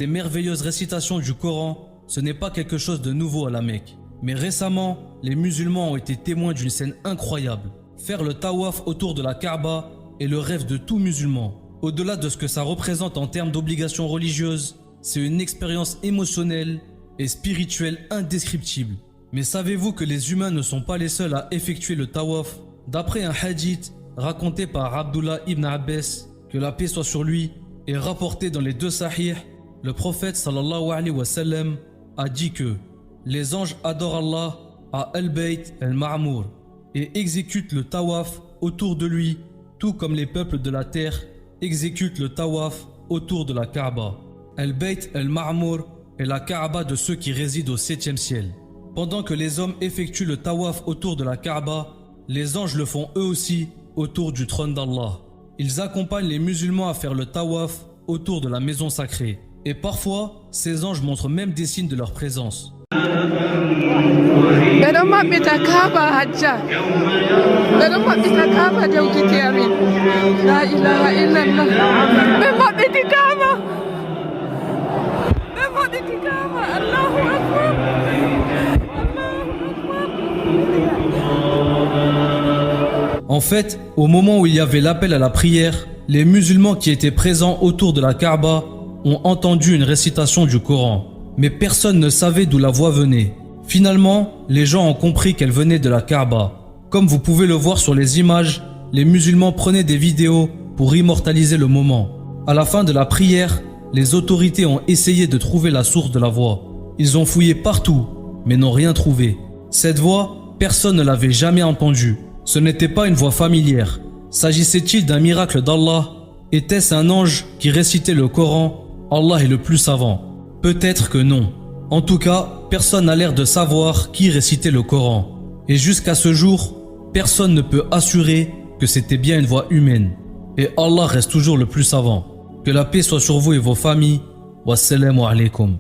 Les merveilleuses récitations du Coran, ce n'est pas quelque chose de nouveau à la Mecque. Mais récemment, les musulmans ont été témoins d'une scène incroyable. Faire le tawaf autour de la Kaaba est le rêve de tout musulman. Au-delà de ce que ça représente en termes d'obligations religieuses, c'est une expérience émotionnelle et spirituelle indescriptible. Mais savez-vous que les humains ne sont pas les seuls à effectuer le tawaf? D'après un hadith raconté par Abdullah ibn Abbas, que la paix soit sur lui, et rapporté dans les deux sahih, le prophète sallallahu alayhi wa sallam a dit que les anges adorent Allah à Al-Bayt al-Ma'mour et exécutent le tawaf autour de lui, tout comme les peuples de la terre exécutent le tawaf autour de la Kaaba. Al-Bayt al-Ma'mour est la Kaaba de ceux qui résident au 7e ciel. Pendant que les hommes effectuent le tawaf autour de la Kaaba, les anges le font eux aussi autour du trône d'Allah. Ils accompagnent les musulmans à faire le tawaf autour de la maison sacrée. Et parfois, ces anges montrent même des signes de leur présence. En fait, au moment où il y avait l'appel à la prière, les musulmans qui étaient présents autour de la Kaaba ont entendu une récitation du Coran, mais personne ne savait d'où la voix venait. Finalement, les gens ont compris qu'elle venait de la Kaaba. Comme vous pouvez le voir sur les images, les musulmans prenaient des vidéos pour immortaliser le moment. À la fin de la prière, les autorités ont essayé de trouver la source de la voix. Ils ont fouillé partout, mais n'ont rien trouvé. Cette voix, personne ne l'avait jamais entendue. Ce n'était pas une voix familière. S'agissait-il d'un miracle d'Allah? Était-ce un ange qui récitait le Coran? Allah est le plus savant. Peut-être que non. En tout cas, personne n'a l'air de savoir qui récitait le Coran. Et jusqu'à ce jour, personne ne peut assurer que c'était bien une voix humaine. Et Allah reste toujours le plus savant. Que la paix soit sur vous et vos familles. Wassalamu alaikum.